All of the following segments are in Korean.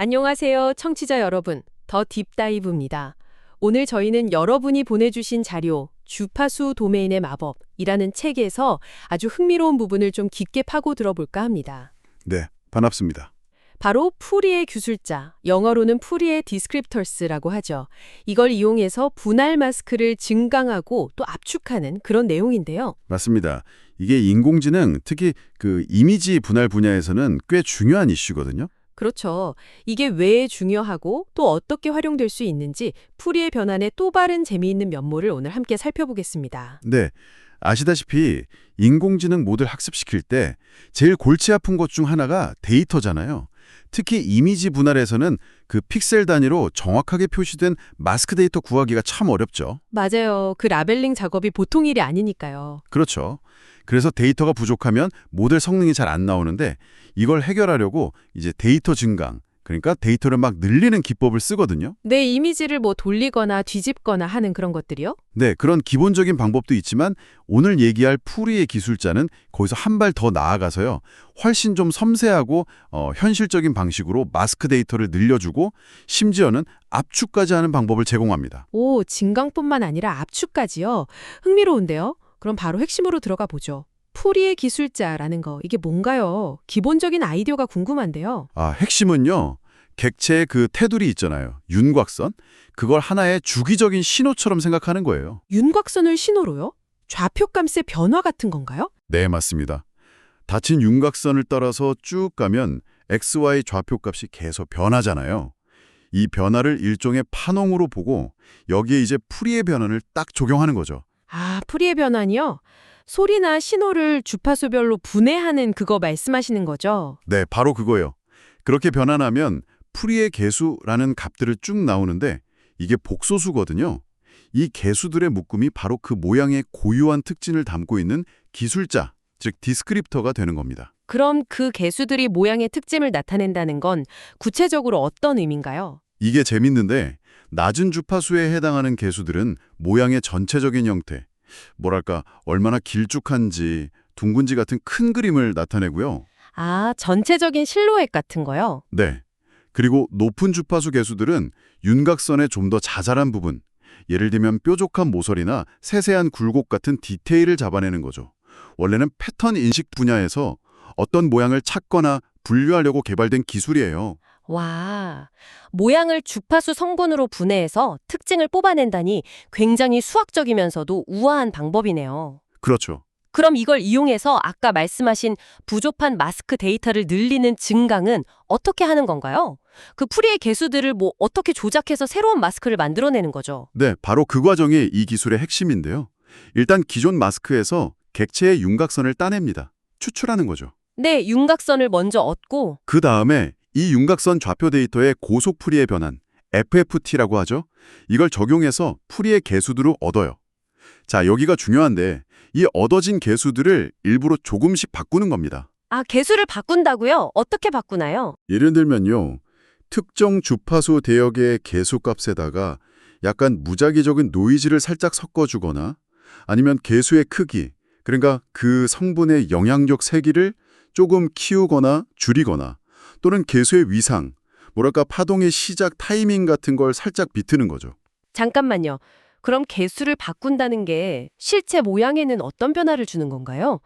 안녕하세요, 청취자 여러분. 더 딥다이브입니다. 오늘 저희는 여러분이 보내주신 자료, 주파수 도메인의 마법이라는 책에서 아주 흥미로운 부분을 좀 깊게 파고 들어볼까 합니다. 네, 반갑습니다. 바로 풀이의 기술자, 영어로는 풀이의 디스크립터스라고 하죠. 이걸 이용해서 분할 마스크를 증강하고 또 압축하는 그런 내용인데요. 맞습니다. 이게 인공지능, 특히 그 이미지 분할 분야에서는 꽤 중요한 이슈거든요. 그렇죠. 이게 왜 중요하고 또 어떻게 활용될 수 있는지 풀이의 변환의 또 다른 재미있는 면모를 오늘 함께 살펴보겠습니다. 네, 아시다시피 인공지능 모델 학습시킬 때 제일 골치 아픈 것 중 하나가 데이터잖아요. 특히 이미지 분할에서는 그 픽셀 단위로 정확하게 표시된 마스크 데이터 구하기가 참 어렵죠. 맞아요. 그 라벨링 작업이 보통 일이 아니니까요. 그렇죠. 그래서 데이터가 부족하면 모델 성능이 잘 안 나오는데 이걸 해결하려고 이제 데이터 증강, 그러니까 데이터를 막 늘리는 기법을 쓰거든요. 내 이미지를 뭐 돌리거나 뒤집거나 하는 그런 것들이요? 네, 그런 기본적인 방법도 있지만 오늘 얘기할 풀이의 기술자는 거기서 한 발 더 나아가서요. 훨씬 좀 섬세하고 현실적인 방식으로 마스크 데이터를 늘려주고 심지어는 압축까지 하는 방법을 제공합니다. 오, 증강뿐만 아니라 압축까지요? 흥미로운데요? 그럼 바로 핵심으로 들어가 보죠. 풀이의 기술자라는 거, 이게 뭔가요? 기본적인 아이디어가 궁금한데요. 핵심은요. 객체의 그 테두리 있잖아요. 윤곽선. 그걸 하나의 주기적인 신호처럼 생각하는 거예요. 윤곽선을 신호로요? 좌표값의 변화 같은 건가요? 네, 맞습니다. 닫힌 윤곽선을 따라서 쭉 가면 XY 좌표값이 계속 변하잖아요. 이 변화를 일종의 파농으로 보고 여기에 이제 풀이의 변환을 딱 적용하는 거죠. 아, 풀이의 변환이요? 소리나 신호를 주파수별로 분해하는 그거 말씀하시는 거죠? 네, 바로 그거예요. 그렇게 변환하면 풀이의 개수라는 값들을 쭉 나오는데 이게 복소수거든요. 이 개수들의 묶음이 바로 그 모양의 고유한 특징을 담고 있는 기술자, 즉 디스크립터가 되는 겁니다. 그럼 그 개수들이 모양의 특징을 나타낸다는 건 구체적으로 어떤 의미인가요? 이게 재밌는데 낮은 주파수에 해당하는 개수들은 모양의 전체적인 형태, 뭐랄까 얼마나 길쭉한지 둥근지 같은 큰 그림을 나타내고요. 아, 전체적인 실루엣 같은 거요? 네. 그리고 높은 주파수 개수들은 윤곽선의 좀 더 자잘한 부분, 예를 들면 뾰족한 모서리나 세세한 굴곡 같은 디테일을 잡아내는 거죠. 원래는 패턴 인식 분야에서 어떤 모양을 찾거나 분류하려고 개발된 기술이에요. 와, 모양을 주파수 성분으로 분해해서 특징을 뽑아낸다니 굉장히 수학적이면서도 우아한 방법이네요. 그렇죠. 그럼 이걸 이용해서 아까 말씀하신 부족한 마스크 데이터를 늘리는 증강은 어떻게 하는 건가요? 그 풀이의 개수들을 뭐 어떻게 조작해서 새로운 마스크를 만들어내는 거죠? 네, 바로 그 과정이 이 기술의 핵심인데요. 일단 기존 마스크에서 객체의 윤곽선을 따냅니다. 추출하는 거죠. 네, 윤곽선을 먼저 얻고 그 다음에 이 윤곽선 좌표 데이터의 고속 풀이의 변환, FFT라고 하죠. 이걸 적용해서 풀이의 개수들을 얻어요. 자, 여기가 중요한데 이 얻어진 개수들을 일부러 조금씩 바꾸는 겁니다. 아, 개수를 바꾼다고요? 어떻게 바꾸나요? 예를 들면요. 특정 주파수 대역의 개수값에다가 약간 무작위적인 노이즈를 살짝 섞어주거나 아니면 개수의 크기, 그러니까 그 성분의 영향력 세기를 조금 키우거나 줄이거나 또는 개수의 위상, 뭐랄까 파동의 시작 타이밍 같은 걸 살짝 비트는 거죠. 잠깐만요. 그럼 개수를 바꾼다는 게 실제 모양에는 어떤 변화를 주는 건가요?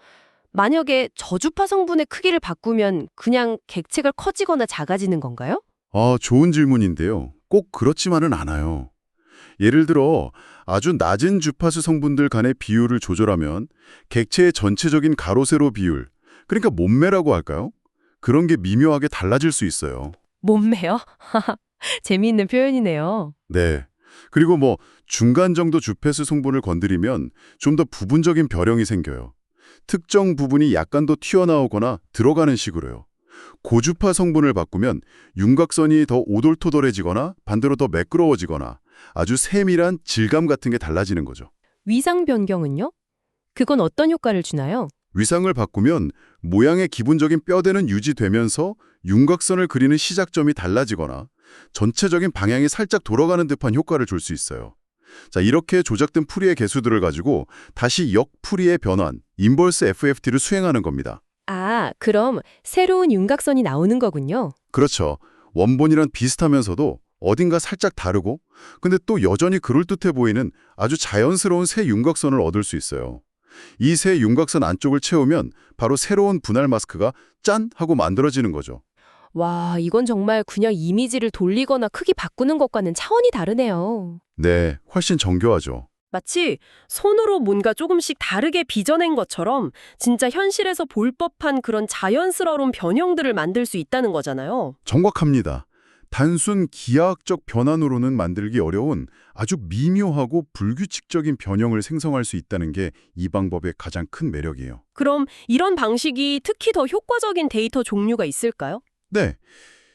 만약에 저주파 성분의 크기를 바꾸면 그냥 객체가 커지거나 작아지는 건가요? 좋은 질문인데요. 꼭 그렇지만은 않아요. 예를 들어 아주 낮은 주파수 성분들 간의 비율을 조절하면 객체의 전체적인 가로 세로 비율, 그러니까 몸매라고 할까요? 그런 게 미묘하게 달라질 수 있어요. 몸매요? 재미있는 표현이네요. 네. 그리고 뭐 중간 정도 주파수 성분을 건드리면 좀 더 부분적인 변형이 생겨요. 특정 부분이 약간 더 튀어나오거나 들어가는 식으로요. 고주파 성분을 바꾸면 윤곽선이 더 오돌토돌해지거나 반대로 더 매끄러워지거나 아주 세밀한 질감 같은 게 달라지는 거죠. 위상 변경은요? 그건 어떤 효과를 주나요? 위상을 바꾸면 모양의 기본적인 뼈대는 유지되면서 윤곽선을 그리는 시작점이 달라지거나 전체적인 방향이 살짝 돌아가는 듯한 효과를 줄 수 있어요. 자, 이렇게 조작된 풀이의 개수들을 가지고 다시 역풀이의 변환, 인버스 FFT를 수행하는 겁니다. 아, 그럼 새로운 윤곽선이 나오는 거군요. 그렇죠. 원본이랑 비슷하면서도 어딘가 살짝 다르고 근데 또 여전히 그럴듯해 보이는 아주 자연스러운 새 윤곽선을 얻을 수 있어요. 이 새 윤곽선 안쪽을 채우면 바로 새로운 분할 마스크가 짠! 하고 만들어지는 거죠. 와, 이건 정말 그냥 이미지를 돌리거나 크기 바꾸는 것과는 차원이 다르네요. 네, 훨씬 정교하죠. 마치 손으로 뭔가 조금씩 다르게 빚어낸 것처럼 진짜 현실에서 볼 법한 그런 자연스러운 변형들을 만들 수 있다는 거잖아요. 정확합니다. 단순 기하학적 변환으로는 만들기 어려운 아주 미묘하고 불규칙적인 변형을 생성할 수 있다는 게 이 방법의 가장 큰 매력이에요. 그럼 이런 방식이 특히 더 효과적인 데이터 종류가 있을까요? 네,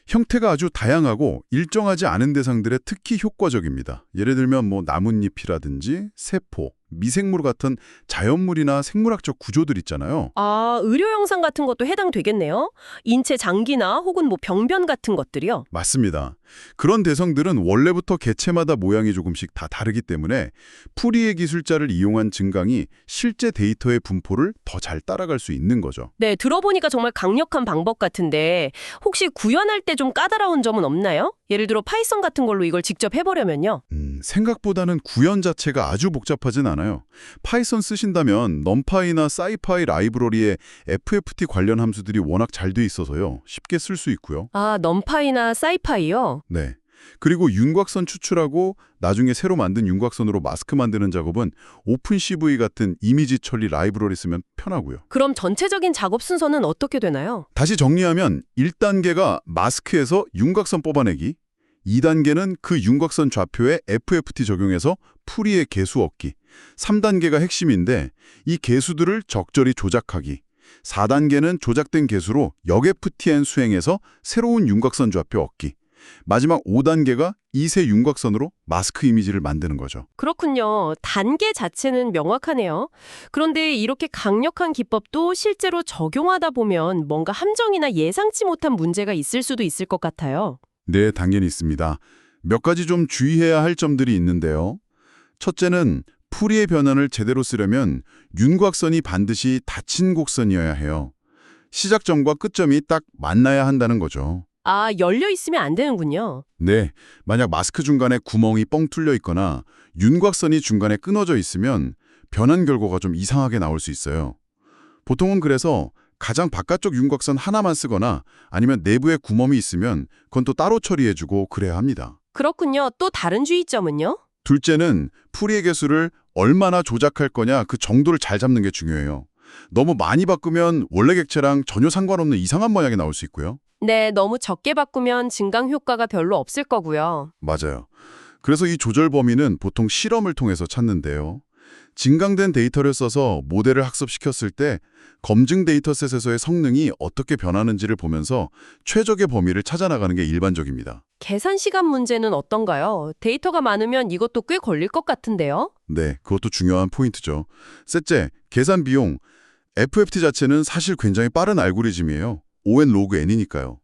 형태가 아주 다양하고 일정하지 않은 대상들에 특히 효과적입니다. 예를 들면 나뭇잎이라든지 세포, 미생물 같은 자연물이나 생물학적 구조들 있잖아요. 아, 의료 영상 같은 것도 해당되겠네요. 인체 장기나 혹은 병변 같은 것들이요. 맞습니다. 그런 대상들은 원래부터 개체마다 모양이 조금씩 다 다르기 때문에 푸리의 기술자를 이용한 증강이 실제 데이터의 분포를 더 잘 따라갈 수 있는 거죠. 네, 들어보니까 정말 강력한 방법 같은데 혹시 구현할 때 좀 까다로운 점은 없나요? 예를 들어 파이썬 같은 걸로 이걸 직접 해보려면요. 생각보다는 구현 자체가 아주 복잡하진 않아요. 파이썬 쓰신다면 넘파이나 사이파이 라이브러리에 FFT 관련 함수들이 워낙 잘 돼 있어서요. 쉽게 쓸 수 있고요. 아, 넘파이나 사이파이요? 네. 그리고 윤곽선 추출하고 나중에 새로 만든 윤곽선으로 마스크 만드는 작업은 오픈CV 같은 이미지 처리 라이브러리 쓰면 편하고요. 그럼 전체적인 작업 순서는 어떻게 되나요? 다시 정리하면 1단계가 마스크에서 윤곽선 뽑아내기, 2단계는 그 윤곽선 좌표에 FFT 적용해서 푸리의 개수 얻기, 3단계가 핵심인데 이 개수들을 적절히 조작하기, 4단계는 조작된 개수로 역FTN 수행해서 새로운 윤곽선 좌표 얻기, 마지막 5단계가 이세 윤곽선으로 마스크 이미지를 만드는 거죠. 그렇군요. 단계 자체는 명확하네요. 그런데 이렇게 강력한 기법도 실제로 적용하다 보면 뭔가 함정이나 예상치 못한 문제가 있을 수도 있을 것 같아요. 네, 당연히 있습니다. 몇 가지 좀 주의해야 할 점들이 있는데요. 첫째는 푸리의 변환을 제대로 쓰려면 윤곽선이 반드시 닫힌 곡선이어야 해요. 시작점과 끝점이 딱 만나야 한다는 거죠. 아, 열려 있으면 안 되는군요. 네, 만약 마스크 중간에 구멍이 뻥 뚫려 있거나 윤곽선이 중간에 끊어져 있으면 변환 결과가 좀 이상하게 나올 수 있어요. 보통은 그래서 가장 바깥쪽 윤곽선 하나만 쓰거나 아니면 내부에 구멍이 있으면 그건 또 따로 처리해주고 그래야 합니다. 그렇군요. 또 다른 주의점은요? 둘째는 푸리의 개수를 얼마나 조작할 거냐 그 정도를 잘 잡는 게 중요해요. 너무 많이 바꾸면 원래 객체랑 전혀 상관없는 이상한 모양이 나올 수 있고요. 네, 너무 적게 바꾸면 증강 효과가 별로 없을 거고요. 맞아요. 그래서 이 조절 범위는 보통 실험을 통해서 찾는데요. 증강된 데이터를 써서 모델을 학습시켰을 때 검증 데이터셋에서의 성능이 어떻게 변하는지를 보면서 최적의 범위를 찾아나가는 게 일반적입니다. 계산 시간 문제는 어떤가요? 데이터가 많으면 이것도 꽤 걸릴 것 같은데요? 네, 그것도 중요한 포인트죠. 셋째, 계산 비용. FFT 자체는 사실 굉장히 빠른 알고리즘이에요. O(n) log n이니까요.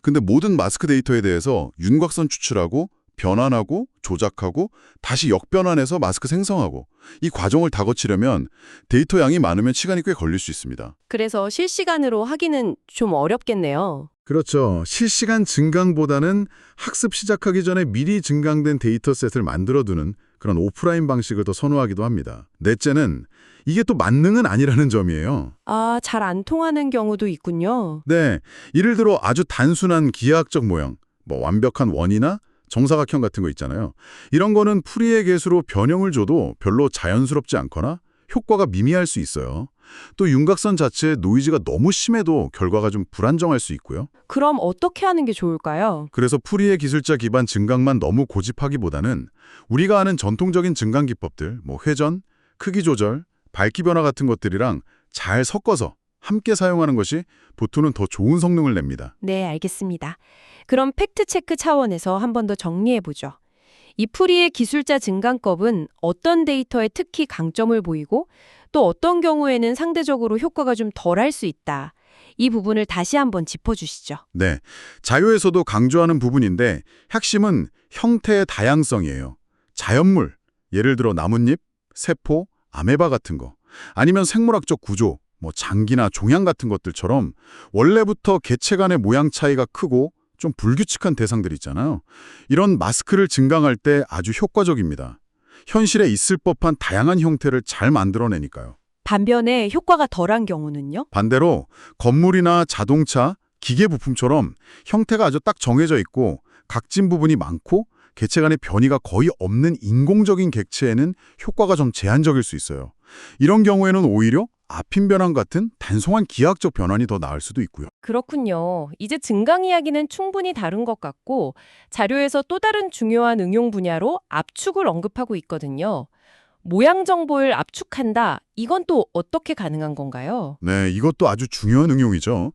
근데 모든 마스크 데이터에 대해서 윤곽선 추출하고 변환하고 조작하고 다시 역변환해서 마스크 생성하고 이 과정을 다 거치려면 데이터 양이 많으면 시간이 꽤 걸릴 수 있습니다. 그래서 실시간으로 하기는 좀 어렵겠네요. 그렇죠. 실시간 증강보다는 학습 시작하기 전에 미리 증강된 데이터셋을 만들어두는 그런 오프라인 방식을 더 선호하기도 합니다. 넷째는 이게 또 만능은 아니라는 점이에요. 아, 잘 안 통하는 경우도 있군요. 네, 예를 들어 아주 단순한 기하학적 모형, 완벽한 원이나 정사각형 같은 거 있잖아요. 이런 거는 푸리의 개수로 변형을 줘도 별로 자연스럽지 않거나 효과가 미미할 수 있어요. 또 윤곽선 자체의 노이즈가 너무 심해도 결과가 좀 불안정할 수 있고요. 그럼 어떻게 하는 게 좋을까요? 그래서 푸리의 기술자 기반 증강만 너무 고집하기보다는 우리가 아는 전통적인 증강 기법들, 회전, 크기 조절, 밝기 변화 같은 것들이랑 잘 섞어서 함께 사용하는 것이 보통은 더 좋은 성능을 냅니다. 네, 알겠습니다. 그럼 팩트체크 차원에서 한 번 더 정리해보죠. 이 푸리의 기술자 증강법은 어떤 데이터에 특히 강점을 보이고 또 어떤 경우에는 상대적으로 효과가 좀 덜할 수 있다. 이 부분을 다시 한번 짚어주시죠. 네, 자료에서도 강조하는 부분인데 핵심은 형태의 다양성이에요. 자연물, 예를 들어 나뭇잎, 세포, 아메바 같은 거, 아니면 생물학적 구조, 장기나 종양 같은 것들처럼 원래부터 개체 간의 모양 차이가 크고 좀 불규칙한 대상들 있잖아요. 이런 마스크를 증강할 때 아주 효과적입니다. 현실에 있을 법한 다양한 형태를 잘 만들어내니까요. 반면에 효과가 덜한 경우는요? 반대로 건물이나 자동차, 기계 부품처럼 형태가 아주 딱 정해져 있고 각진 부분이 많고 객체 간의 변이가 거의 없는 인공적인 객체에는 효과가 좀 제한적일 수 있어요. 이런 경우에는 오히려 앞힘 변환 같은 단순한 기하학적 변환이 더 나을 수도 있고요. 그렇군요. 이제 증강 이야기는 충분히 다른 것 같고 자료에서 또 다른 중요한 응용 분야로 압축을 언급하고 있거든요. 모양 정보를 압축한다. 이건 또 어떻게 가능한 건가요? 네, 이것도 아주 중요한 응용이죠.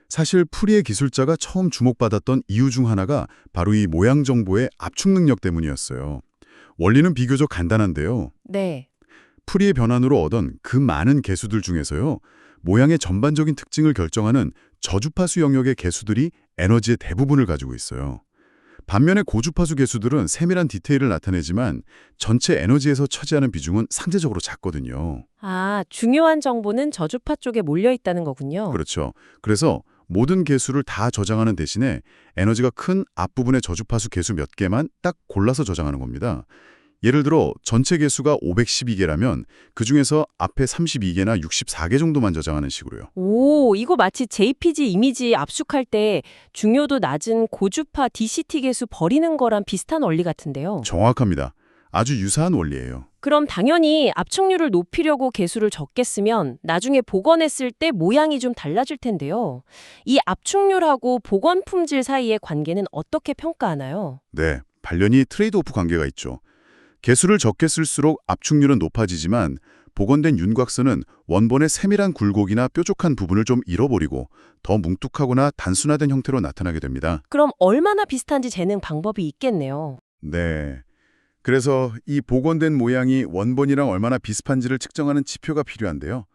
사실 프리의 기술자가 처음 주목받았던 이유 중 하나가 바로 이 모양 정보의 압축 능력 때문이었어요. 원리는 비교적 간단한데요. 네. 프리의 변환으로 얻은 그 많은 개수들 중에서요, 모양의 전반적인 특징을 결정하는 저주파수 영역의 개수들이 에너지의 대부분을 가지고 있어요. 반면에 고주파수 개수들은 세밀한 디테일을 나타내지만 전체 에너지에서 차지하는 비중은 상대적으로 작거든요. 아, 중요한 정보는 저주파 쪽에 몰려 있다는 거군요. 그렇죠. 그래서 모든 개수를 다 저장하는 대신에 에너지가 큰 앞부분의 저주파수 개수 몇 개만 딱 골라서 저장하는 겁니다. 예를 들어 전체 개수가 512개라면 그중에서 앞에 32개나 64개 정도만 저장하는 식으로요. 오, 이거 마치 JPG 이미지 압축할 때 중요도 낮은 고주파 DCT 개수 버리는 거랑 비슷한 원리 같은데요. 정확합니다. 아주 유사한 원리예요. 그럼 당연히 압축률을 높이려고 개수를 적게 쓰면 나중에 복원했을 때 모양이 좀 달라질 텐데요. 이 압축률하고 복원 품질 사이의 관계는 어떻게 평가하나요? 네, 반련이 트레이드오프 관계가 있죠. 개수를 적게 쓸수록 압축률은 높아지지만 복원된 윤곽선은 원본의 세밀한 굴곡이나 뾰족한 부분을 좀 잃어버리고 더 뭉툭하거나 단순화된 형태로 나타나게 됩니다. 그럼 얼마나 비슷한지 재는 방법이 있겠네요. 네. 그래서 이 복원된 모양이 원본이랑 얼마나 비슷한지를 측정하는 지표가 필요한데요.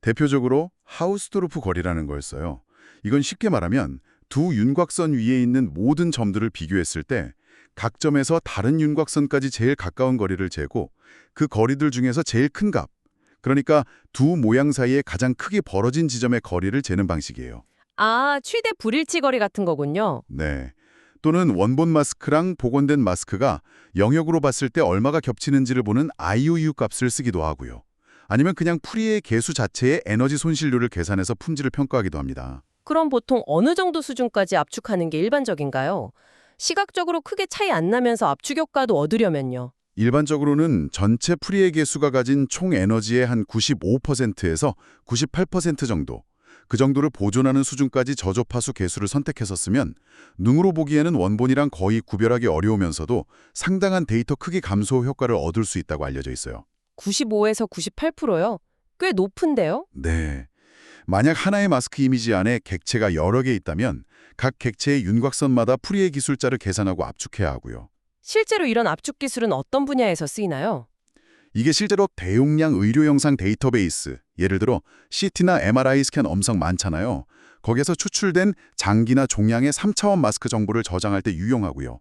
대표적으로 하우스도르프 거리라는 걸 써요. 이건 쉽게 말하면 두 윤곽선 위에 있는 모든 점들을 비교했을 때 각 점에서 다른 윤곽선까지 제일 가까운 거리를 재고 그 거리들 중에서 제일 큰 값, 그러니까 두 모양 사이에 가장 크게 벌어진 지점의 거리를 재는 방식이에요. 아, 최대 불일치 거리 같은 거군요. 네. 또는 원본 마스크랑 복원된 마스크가 영역으로 봤을 때 얼마가 겹치는지를 보는 IOU 값을 쓰기도 하고요. 아니면 그냥 프리의 개수 자체의 에너지 손실률을 계산해서 품질을 평가하기도 합니다. 그럼 보통 어느 정도 수준까지 압축하는 게 일반적인가요? 시각적으로 크게 차이 안 나면서 압축 효과도 얻으려면요. 일반적으로는 전체 프리의 개수가 가진 총 에너지의 한 95%에서 98% 정도, 그 정도를 보존하는 수준까지 저조파수 개수를 선택해서 쓰면 눈으로 보기에는 원본이랑 거의 구별하기 어려우면서도 상당한 데이터 크기 감소 효과를 얻을 수 있다고 알려져 있어요. 95에서 98%요? 꽤 높은데요? 네. 만약 하나의 마스크 이미지 안에 객체가 여러 개 있다면 각 객체의 윤곽선마다 프리의 기술자를 계산하고 압축해야 하고요. 실제로 이런 압축 기술은 어떤 분야에서 쓰이나요? 이게 실제로 대용량 의료 영상 데이터베이스, 예를 들어 CT나 MRI 스캔 엄청 많잖아요. 거기에서 추출된 장기나 종양의 3차원 마스크 정보를 저장할 때 유용하고요.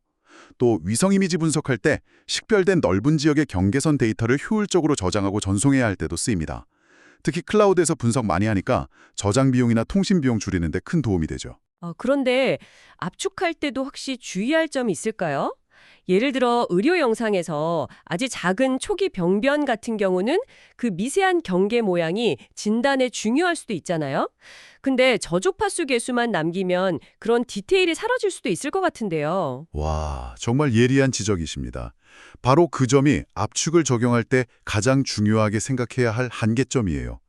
또 위성 이미지 분석할 때 식별된 넓은 지역의 경계선 데이터를 효율적으로 저장하고 전송해야 할 때도 쓰입니다. 특히 클라우드에서 분석 많이 하니까 저장 비용이나 통신 비용 줄이는 데 큰 도움이 되죠. 그런데 압축할 때도 혹시 주의할 점이 있을까요? 예를 들어 의료 영상에서 아주 작은 초기 병변 같은 경우는 그 미세한 경계 모양이 진단에 중요할 수도 있잖아요. 근데 저주파수 개수만 남기면 그런 디테일이 사라질 수도 있을 것 같은데요. 와, 정말 예리한 지적이십니다. 바로 그 점이 압축을 적용할 때 가장 중요하게 생각해야 할 한계점이에요.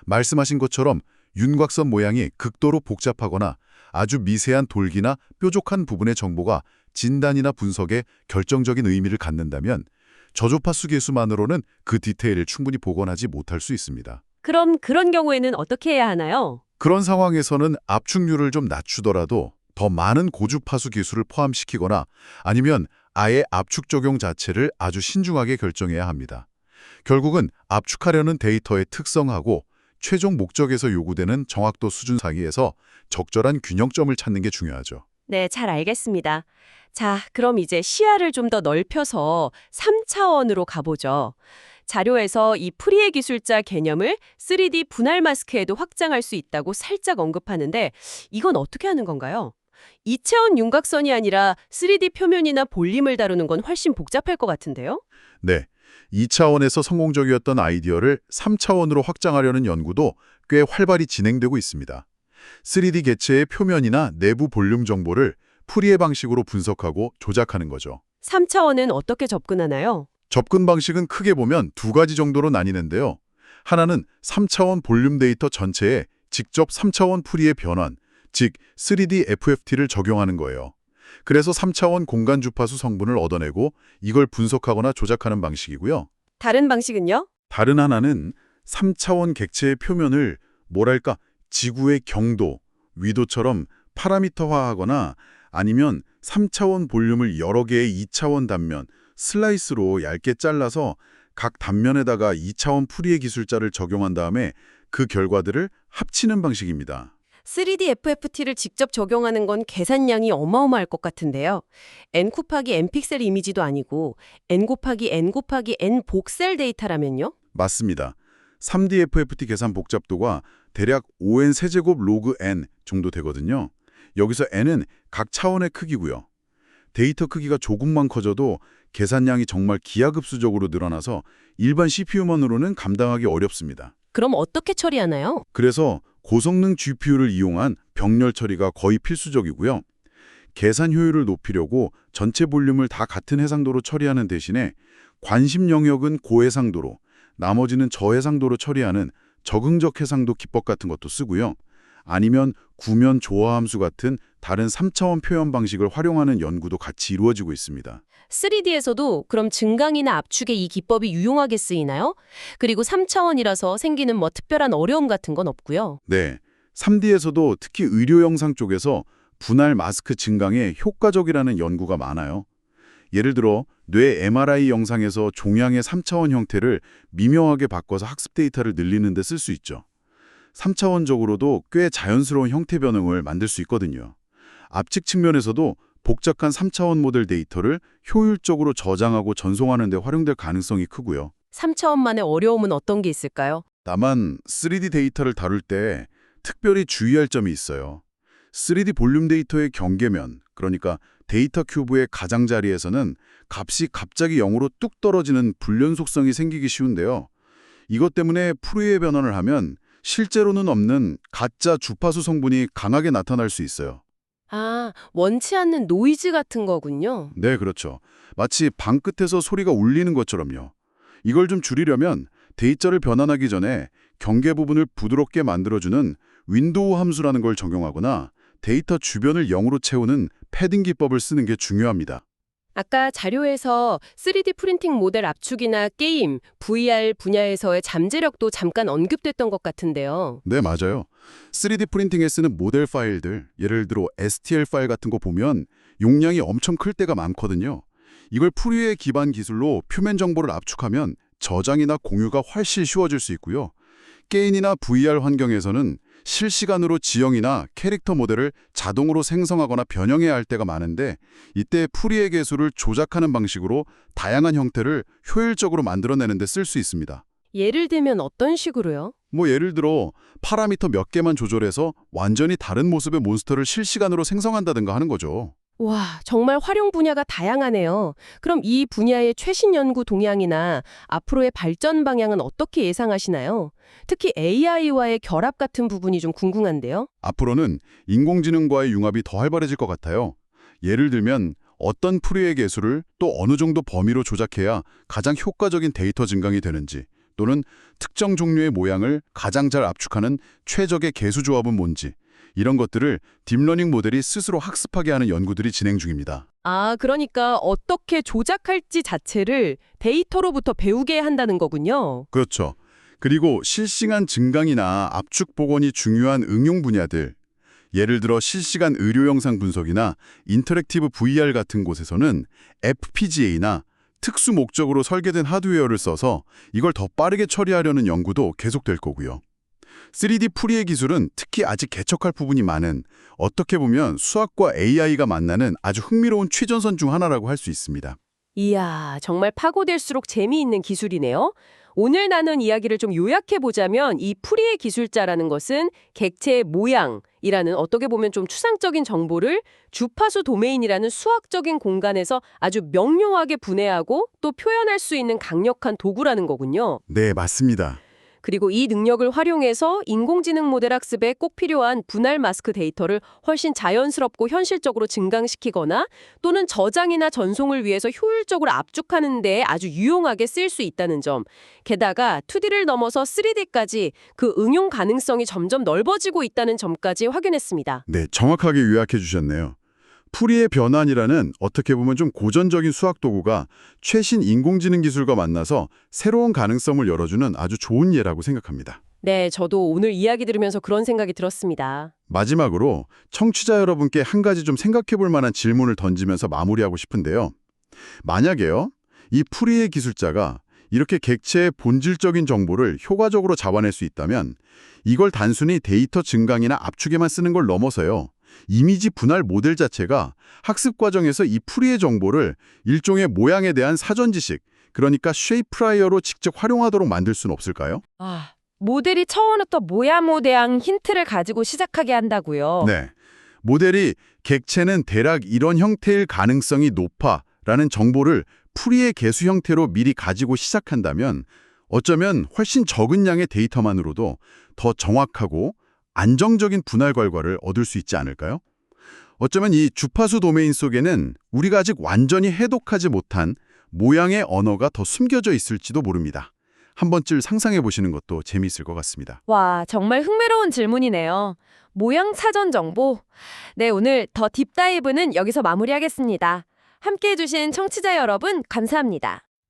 말씀하신 것처럼 윤곽선 모양이 극도로 복잡하거나 아주 미세한 돌기나 뾰족한 부분의 정보가 진단이나 분석에 결정적인 의미를 갖는다면 저조파수 개수만으로는 그 디테일을 충분히 복원하지 못할 수 있습니다. 그럼 그런 경우에는 어떻게 해야 하나요? 그런 상황에서는 압축률을 좀 낮추더라도 더 많은 고주파수 기술을 포함시키거나 아니면 아예 압축 적용 자체를 아주 신중하게 결정해야 합니다. 결국은 압축하려는 데이터의 특성하고 최종 목적에서 요구되는 정확도 수준 사이에서 적절한 균형점을 찾는 게 중요하죠. 네, 잘 알겠습니다. 자, 그럼 이제 시야를 좀 더 넓혀서 3차원으로 가보죠. 자료에서 이 프리의 기술자 개념을 3D 분할 마스크에도 확장할 수 있다고 살짝 언급하는데 이건 어떻게 하는 건가요? 이차원 윤곽선이 아니라 3D 표면이나 볼륨을 다루는 건 훨씬 복잡할 것 같은데요? 네, 2차원에서 성공적이었던 아이디어를 3차원으로 확장하려는 연구도 꽤 활발히 진행되고 있습니다. 3D 개체의 표면이나 내부 볼륨 정보를 푸리의 방식으로 분석하고 조작하는 거죠. 3차원은 어떻게 접근하나요? 접근 방식은 크게 보면 두 가지 정도로 나뉘는데요. 하나는 3차원 볼륨 데이터 전체에 직접 3차원 푸리의 변환, 즉 3D FFT를 적용하는 거예요. 그래서 3차원 공간 주파수 성분을 얻어내고 이걸 분석하거나 조작하는 방식이고요. 다른 방식은요? 다른 하나는 3차원 객체의 표면을 뭐랄까 지구의 경도, 위도처럼 파라미터화하거나 아니면 3차원 볼륨을 여러 개의 2차원 단면, 슬라이스로 얇게 잘라서 각 단면에다가 2차원 푸리의 기술자를 적용한 다음에 그 결과들을 합치는 방식입니다. 3D FFT를 직접 적용하는 건 계산량이 어마어마할 것 같은데요. n 곱하기 n 픽셀 이미지도 아니고 n 곱하기 n 곱하기 n 복셀 데이터라면요? 맞습니다. 3D FFT 계산 복잡도가 대략 5n 세제곱 로그 n 정도 되거든요. 여기서 n은 각 차원의 크기고요. 데이터 크기가 조금만 커져도 계산량이 정말 기하급수적으로 늘어나서 일반 CPU만으로는 감당하기 어렵습니다. 그럼 어떻게 처리하나요? 그래서 고성능 GPU를 이용한 병렬 처리가 거의 필수적이고요. 계산 효율을 높이려고 전체 볼륨을 다 같은 해상도로 처리하는 대신에 관심 영역은 고해상도로, 나머지는 저해상도로 처리하는 적응적 해상도 기법 같은 것도 쓰고요. 아니면 구면 조화 함수 같은 다른 3차원 표현 방식을 활용하는 연구도 같이 이루어지고 있습니다. 3D에서도 그럼 증강이나 압축에 이 기법이 유용하게 쓰이나요? 그리고 3차원이라서 생기는 뭐 특별한 어려움 같은 건 없고요. 네, 3D에서도 특히 의료 영상 쪽에서 분할 마스크 증강에 효과적이라는 연구가 많아요. 예를 들어 뇌 MRI 영상에서 종양의 3차원 형태를 미묘하게 바꿔서 학습 데이터를 늘리는 데 쓸 수 있죠. 3차원적으로도 꽤 자연스러운 형태 변형을 만들 수 있거든요. 압축 측면에서도 복잡한 3차원 모델 데이터를 효율적으로 저장하고 전송하는 데 활용될 가능성이 크고요. 3차원만의 어려움은 어떤 게 있을까요? 다만 3D 데이터를 다룰 때 특별히 주의할 점이 있어요. 3D 볼륨 데이터의 경계면, 그러니까 데이터 큐브의 가장자리에서는 값이 갑자기 0으로 뚝 떨어지는 불연속성이 생기기 쉬운데요. 이것 때문에 푸리의 변환을 하면 실제로는 없는 가짜 주파수 성분이 강하게 나타날 수 있어요. 아, 원치 않는 노이즈 같은 거군요. 네, 그렇죠. 마치 방 끝에서 소리가 울리는 것처럼요. 이걸 좀 줄이려면 데이터를 변환하기 전에 경계 부분을 부드럽게 만들어주는 윈도우 함수라는 걸 적용하거나 데이터 주변을 0으로 채우는 패딩 기법을 쓰는 게 중요합니다. 아까 자료에서 3D 프린팅 모델 압축이나 게임, VR 분야에서의 잠재력도 잠깐 언급됐던 것 같은데요. 네, 맞아요. 3D 프린팅에 쓰는 모델 파일들, 예를 들어 STL 파일 같은 거 보면 용량이 엄청 클 때가 많거든요. 이걸 푸리의 기반 기술로 표면 정보를 압축하면 저장이나 공유가 훨씬 쉬워질 수 있고요. 게임이나 VR 환경에서는 실시간으로 지형이나 캐릭터 모델을 자동으로 생성하거나 변형해야 할 때가 많은데 이때 푸리의 개수를 조작하는 방식으로 다양한 형태를 효율적으로 만들어내는 데 쓸 수 있습니다. 예를 들면 어떤 식으로요? 예를 들어 파라미터 몇 개만 조절해서 완전히 다른 모습의 몬스터를 실시간으로 생성한다든가 하는 거죠. 와, 정말 활용 분야가 다양하네요. 그럼 이 분야의 최신 연구 동향이나 앞으로의 발전 방향은 어떻게 예상하시나요? 특히 AI와의 결합 같은 부분이 좀 궁금한데요. 앞으로는 인공지능과의 융합이 더 활발해질 것 같아요. 예를 들면 어떤 푸리의 개수를 또 어느 정도 범위로 조작해야 가장 효과적인 데이터 증강이 되는지, 또는 특정 종류의 모양을 가장 잘 압축하는 최적의 개수 조합은 뭔지, 이런 것들을 딥러닝 모델이 스스로 학습하게 하는 연구들이 진행 중입니다. 아, 그러니까 어떻게 조작할지 자체를 데이터로부터 배우게 한다는 거군요. 그렇죠. 그리고 실시간 증강이나 압축 복원이 중요한 응용 분야들, 예를 들어 실시간 의료 영상 분석이나 인터랙티브 VR 같은 곳에서는 FPGA나 특수 목적으로 설계된 하드웨어를 써서 이걸 더 빠르게 처리하려는 연구도 계속될 거고요. 3D 푸리의 기술은 특히 아직 개척할 부분이 많은, 어떻게 보면 수학과 AI가 만나는 아주 흥미로운 최전선 중 하나라고 할 수 있습니다. 이야, 정말 파고들수록 재미있는 기술이네요. 오늘 나눈 이야기를 좀 요약해 보자면 이 풀이의 기술자라는 것은 객체의 모양이라는 어떻게 보면 좀 추상적인 정보를 주파수 도메인이라는 수학적인 공간에서 아주 명료하게 분해하고 또 표현할 수 있는 강력한 도구라는 거군요. 네, 맞습니다. 그리고 이 능력을 활용해서 인공지능 모델 학습에 꼭 필요한 분할 마스크 데이터를 훨씬 자연스럽고 현실적으로 증강시키거나 또는 저장이나 전송을 위해서 효율적으로 압축하는 데 아주 유용하게 쓰일 수 있다는 점. 게다가 2D를 넘어서 3D까지 그 응용 가능성이 점점 넓어지고 있다는 점까지 확인했습니다. 네, 정확하게 요약해 주셨네요. 풀이의 변환이라는 어떻게 보면 좀 고전적인 수학 도구가 최신 인공지능 기술과 만나서 새로운 가능성을 열어주는 아주 좋은 예라고 생각합니다. 네, 저도 오늘 이야기 들으면서 그런 생각이 들었습니다. 마지막으로 청취자 여러분께 한 가지 좀 생각해 볼 만한 질문을 던지면서 마무리하고 싶은데요. 만약에요, 이 풀이의 기술자가 이렇게 객체의 본질적인 정보를 효과적으로 잡아낼 수 있다면 이걸 단순히 데이터 증강이나 압축에만 쓰는 걸 넘어서요. 이미지 분할 모델 자체가 학습 과정에서 이 풀이의 정보를 일종의 모양에 대한 사전 지식, 그러니까 쉐이프라이어로 직접 활용하도록 만들 수는 없을까요? 모델이 처음부터 모야모대양 힌트를 가지고 시작하게 한다고요. 네. 모델이 객체는 대략 이런 형태일 가능성이 높아 라는 정보를 풀이의 개수 형태로 미리 가지고 시작한다면 어쩌면 훨씬 적은 양의 데이터만으로도 더 정확하고 안정적인 분할 결과를 얻을 수 있지 않을까요? 어쩌면 이 주파수 도메인 속에는 우리가 아직 완전히 해독하지 못한 모양의 언어가 더 숨겨져 있을지도 모릅니다. 한 번쯤 상상해 보시는 것도 재미있을 것 같습니다. 와, 정말 흥미로운 질문이네요. 모양 사전 정보. 네, 오늘 더 딥다이브는 여기서 마무리하겠습니다. 함께해 주신 청취자 여러분, 감사합니다.